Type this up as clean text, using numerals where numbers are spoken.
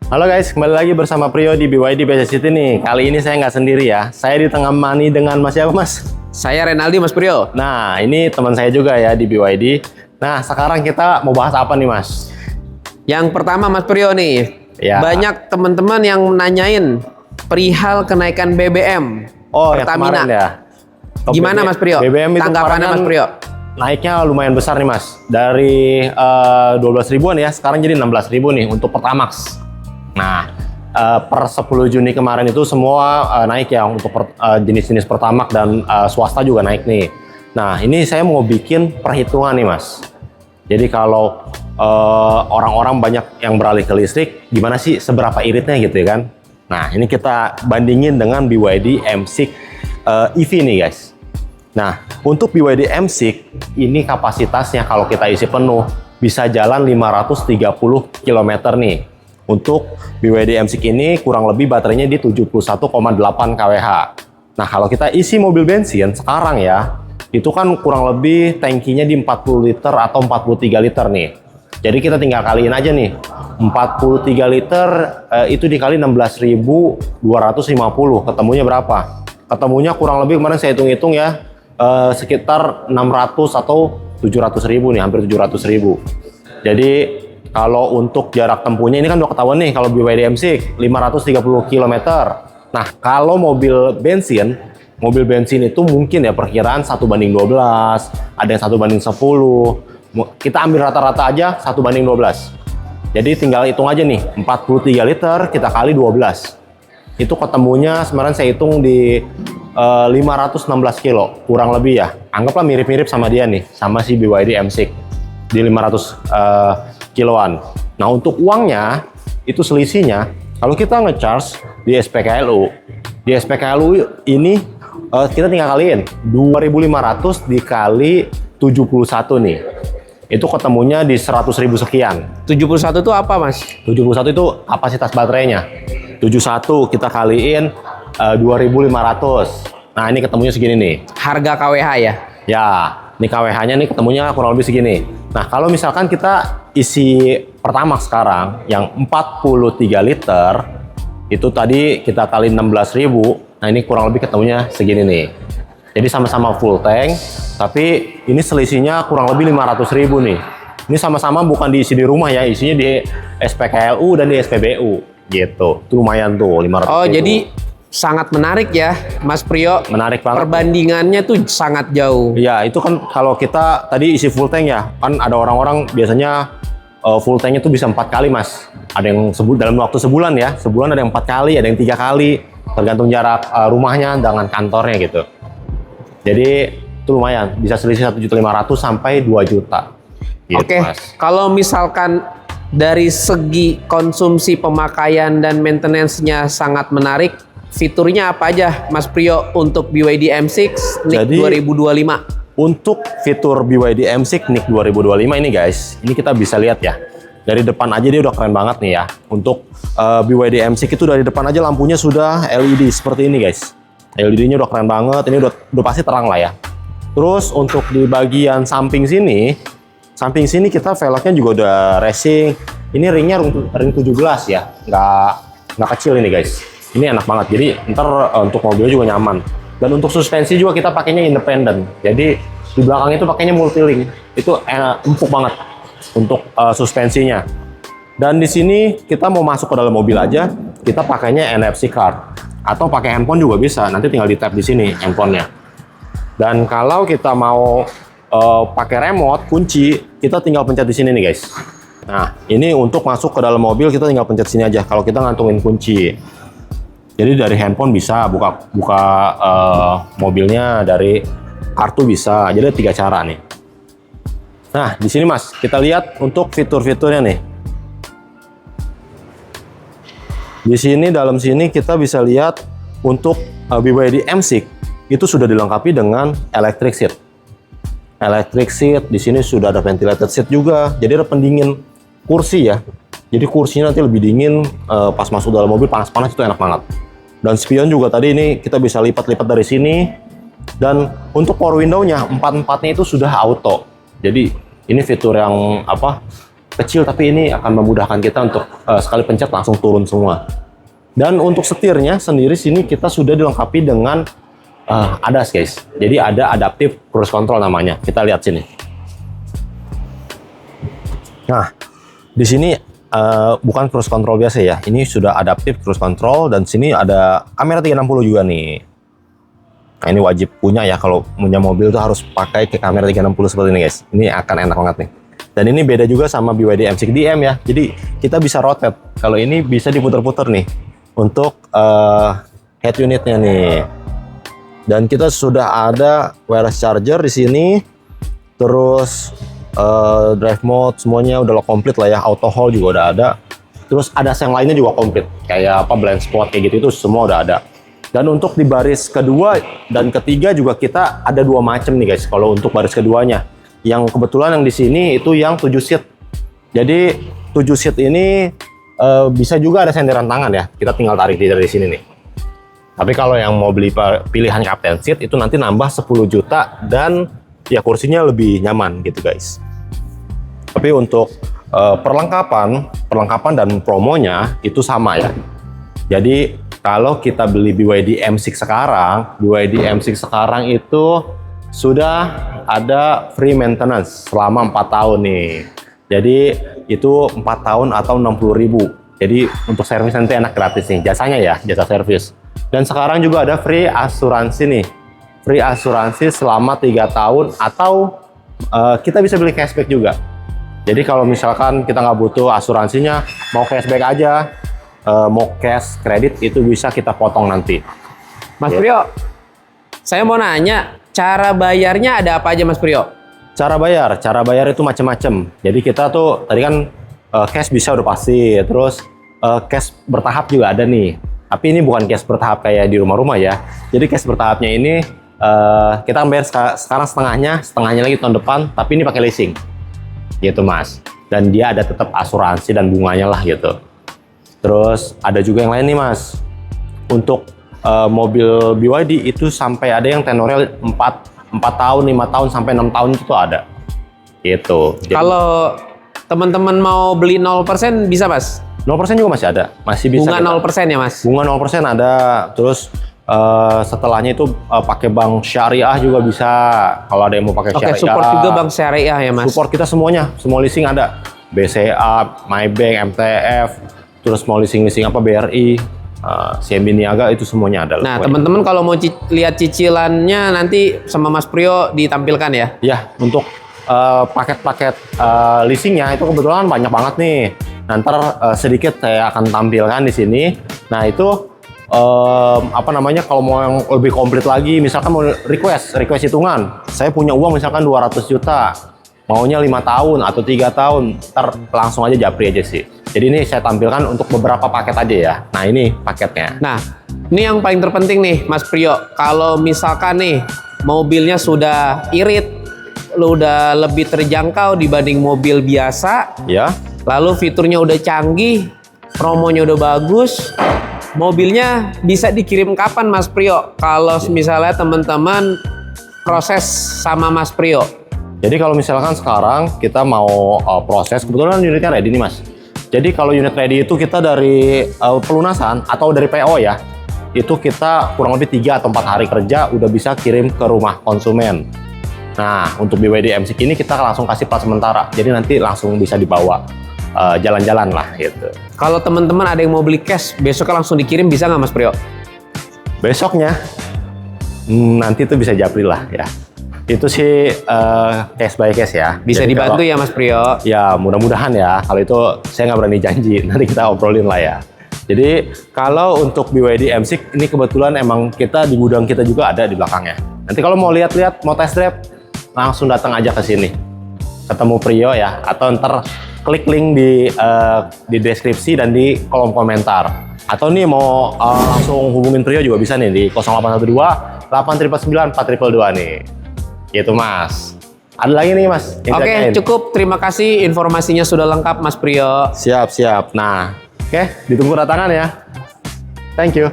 Halo guys, kembali lagi bersama Prio di BYD BC City nih. Kali ini saya nggak sendiri ya. Saya ditemani dengan Mas siapa Mas? Saya Renaldi, Mas Priyo. Nah, ini teman saya juga ya di BYD. Nah, sekarang kita mau bahas apa nih Mas? Yang pertama Mas Priyo nih, Ya. banyak teman-teman yang nanyain perihal kenaikan BBM Oh, yang Pertamina. kemarin ya. Gimana Mas Priyo? BBM itu Tanggapannya kemarin Mas Priyo? naiknya lumayan besar nih Mas. Dari 12 ribuan ya, sekarang jadi 16 ribu nih untuk Pertamax. Nah, per 10 Juni kemarin itu semua naik ya untuk jenis-jenis Pertamax dan swasta juga naik nih. Nah, ini saya mau bikin perhitungan nih Mas. Jadi kalau orang-orang banyak yang beralih ke listrik, gimana sih seberapa iritnya gitu ya kan? Nah, ini kita bandingin dengan BYD M6 EV nih guys. Nah, untuk BYD M6 ini kapasitasnya kalau kita isi penuh bisa jalan 530 km nih. Untuk BYD M6 ini kurang lebih baterainya di 71,8 kWh. Nah, kalau kita isi mobil bensin sekarang ya, itu kan kurang lebih tangkinya di 40 liter atau 43 liter nih. Jadi kita tinggal kaliin aja nih. 43 liter itu dikali 16.250, ketemunya berapa? Ketemunya kurang lebih kemarin saya hitung-hitung ya, sekitar 600 atau 700 ribu nih, hampir 700 ribu. Jadi kalau untuk jarak tempuhnya ini kan udah ketahuan nih, kalau BYD M6 530 km. Nah, kalau mobil bensin itu mungkin ya perkiraan 1:12, ada yang 1:10. Kita ambil rata-rata aja 1:12. Jadi tinggal hitung aja nih, 43 liter kita kali 12. Itu ketemunya sebenarnya saya hitung di 516 kilo, kurang lebih ya. Anggaplah mirip-mirip sama dia nih, sama si BYD M6 di 500 kiloan. Nah, untuk uangnya itu selisihnya kalau kita ngecharge di SPKLU. Di SPKLU ini kita tinggal kaliin 2.500 dikali 71 nih. Itu ketemunya di 100.000 sekian. 71 itu apa Mas? 71 itu kapasitas baterainya. 71 kita kaliin 2.500. Nah, ini ketemunya segini nih. Harga KWH ya? Ya, ini KWH-nya nih ketemunya kurang lebih segini. Nah, kalau misalkan kita isi Pertamax sekarang yang 43 liter, itu tadi kita kali 16.000, nah ini kurang lebih ketemunya segini nih. Jadi sama-sama full tank, tapi ini selisihnya kurang lebih 500.000 nih. Ini sama-sama bukan diisi di rumah ya, isinya di SPKLU dan di SPBU gitu. Itu lumayan tuh 500.000. Oh, jadi sangat menarik ya Mas Priyo. Menarik banget. Perbandingannya tuh sangat jauh. Ya, itu kan kalau kita tadi isi full tank ya, kan ada orang-orang biasanya full tanknya tuh bisa 4 kali Mas. Ada yang dalam waktu sebulan ya, sebulan ada yang 4 kali, ada yang 3 kali, tergantung jarak rumahnya dengan kantornya gitu. Jadi itu lumayan, bisa selisih 1.500.000 sampai 2 juta. Gitu, Oke, Mas. kalau misalkan dari segi konsumsi pemakaian dan maintenance-nya sangat menarik, fiturnya apa aja Mas Priyo untuk BYD M6 NIK Jadi, 2025? Untuk fitur BYD M6 NIK 2025 ini guys, ini kita bisa lihat ya. Dari depan aja dia udah keren banget nih ya. Untuk BYD M6 itu dari depan aja lampunya sudah LED seperti ini guys. LED-nya udah keren banget, ini udah pasti terang lah ya. Terus untuk di bagian samping sini kita velgnya juga udah racing. Ini ringnya ring 17 ya, nggak kecil ini guys. Ini enak banget, jadi ntar untuk mobilnya juga nyaman. Dan untuk suspensi juga kita pakainya independen. Jadi di belakang itu pakainya multilink. Itu empuk banget untuk suspensinya. Dan di sini kita mau masuk ke dalam mobil aja, kita pakainya NFC card atau pakai handphone juga bisa. Nanti tinggal di tap di sini handphonenya. Dan kalau kita mau pakai remote kunci, kita tinggal pencet di sini nih guys. Nah, ini untuk masuk ke dalam mobil kita tinggal pencet sini aja. Kalau kita ngantongin kunci. Jadi dari handphone bisa buka mobilnya, dari kartu bisa. Jadi ada 3 cara nih. Nah, di sini Mas, kita lihat untuk fitur-fiturnya nih. Di sini dalam sini kita bisa lihat untuk BYD M6 itu sudah dilengkapi dengan electric seat. Electric seat, di sini sudah ada ventilated seat juga. Jadi ada pendingin kursi ya. Jadi kursinya nanti lebih dingin, pas masuk dalam mobil panas-panas itu enak banget. Dan spion juga tadi ini kita bisa lipat-lipat dari sini. Dan untuk power window-nya 4-4-nya itu sudah auto. Jadi ini fitur yang kecil, tapi ini akan memudahkan kita untuk sekali pencet langsung turun semua. Dan untuk setirnya sendiri sini kita sudah dilengkapi dengan ADAS guys. Jadi ada Adaptive Cruise Control namanya. Kita lihat sini. Nah, di sini bukan cruise control biasa ya. Ini sudah Adaptive Cruise Control dan sini ada kamera 360 juga nih. Nah, ini wajib punya ya, kalau punya mobil tuh harus pakai ke kamera 360 seperti ini guys. Ini akan enak banget nih. Dan ini beda juga sama BYD M6 DM ya. Jadi kita bisa rotate. Kalau ini bisa diputar-putar nih untuk head unitnya nih. Dan kita sudah ada wireless charger di sini. Terus drive mode semuanya udah komplit lah ya. Auto hold juga udah ada. Terus ada yang lainnya juga komplit. Kayak apa blind spot kayak gitu itu semua udah ada. Dan untuk di baris kedua dan ketiga juga kita ada dua macam nih guys. Kalau untuk baris keduanya, yang kebetulan yang di sini itu yang 7 seat. Jadi 7 seat ini bisa juga ada senderan tangan ya. Kita tinggal tarik dari sini nih. Tapi kalau yang mau beli pilihan captain seat itu nanti nambah 10 juta dan ya kursinya lebih nyaman gitu guys. Tapi untuk perlengkapan dan promonya itu sama ya. Jadi kalau kita beli BYD M6 sekarang, BYD M6 sekarang itu sudah ada free maintenance selama 4 tahun nih. Jadi itu 4 tahun atau 60.000. Jadi untuk servis nanti enak gratis nih jasanya ya, jasa servis. Dan sekarang juga ada free asuransi nih. Free asuransi selama 3 tahun atau kita bisa beli cashback juga. Jadi kalau misalkan kita nggak butuh asuransinya, mau cashback aja, mau cash kredit itu bisa kita potong nanti. Mas Priyo, saya mau nanya, cara bayarnya ada apa aja Mas Priyo? Cara bayar itu macam-macam. Jadi kita tuh tadi kan cash bisa udah pasti, terus cash bertahap juga ada nih. Tapi ini bukan cash bertahap kayak di rumah-rumah ya. Jadi cash bertahapnya ini kita bayar sekarang setengahnya lagi tahun depan, tapi ini pakai leasing. Gitu Mas. Dan dia ada tetap asuransi dan bunganya lah gitu. Terus ada juga yang lain nih Mas. Untuk mobil BYD itu sampai ada yang tenornya 4 tahun, 5 tahun, sampai 6 tahun itu tuh ada. Gitu. Jadi, kalau teman-teman mau beli 0% bisa Mas? 0% juga masih ada. Masih bisa. Bunga 0% ya Mas? Bunga 0% ada. Terus setelahnya itu pakai bank syariah juga bisa. Kalau ada yang mau pakai syariah. Oke, support juga bank syariah ya Mas? Support kita semuanya. Semua leasing ada. BCA, MyBank, MTF. Terus mau leasing apa BRI, CMB Niaga itu semuanya ada. Nah teman-teman kalau mau lihat cicilannya nanti sama Mas Priyo ditampilkan ya? Ya, untuk paket-paket leasingnya itu kebetulan banyak banget nih. Nanti sedikit saya akan tampilkan di sini. Nah itu apa namanya, kalau mau yang lebih komplit lagi, misalkan mau request hitungan, saya punya uang misalkan 200 juta, maunya 5 tahun atau 3 tahun, ntar langsung aja japri aja sih. Jadi ini saya tampilkan untuk beberapa paket aja ya. Nah ini paketnya. Nah ini yang paling terpenting nih Mas Priyo. Kalau misalkan nih mobilnya sudah irit, udah lebih terjangkau dibanding mobil biasa, Ya. lalu fiturnya udah canggih, promonya udah bagus, mobilnya bisa dikirim kapan Mas Priyo? Kalau misalnya teman-teman proses sama Mas Priyo. Jadi kalau misalkan sekarang kita mau proses, kebetulan unitnya ready nih Mas. Jadi kalau unit ready itu kita dari pelunasan atau dari PO ya, itu kita kurang lebih 3 atau 4 hari kerja udah bisa kirim ke rumah konsumen. Nah untuk BYD M6 ini kita langsung kasih plat sementara, jadi nanti langsung bisa dibawa jalan-jalan lah gitu. Kalau teman-teman ada yang mau beli cash, besoknya langsung dikirim bisa nggak Mas Priyo? Besoknya nanti itu bisa japri lah ya. Itu sih case by case ya. Bisa Jadi dibantu kalau, ya Mas Priyo? ya mudah-mudahan ya. Kalau itu saya nggak berani janji. Nanti kita obrolin lah ya. Jadi kalau untuk BYD M6 ini kebetulan emang kita di gudang kita juga ada di belakangnya. Nanti kalau mau lihat-lihat, mau test drive, langsung datang aja ke sini. Ketemu Priyo ya. Atau ntar klik link di deskripsi dan di kolom komentar. Atau nih mau langsung hubungin Priyo juga bisa nih di 0812 899 422 nih. Gitu Mas. Ada lagi nih Mas. Oke, cukup. Terima kasih informasinya sudah lengkap Mas Priyo. Siap. Nah, oke, ditunggu datangan ya. Thank you.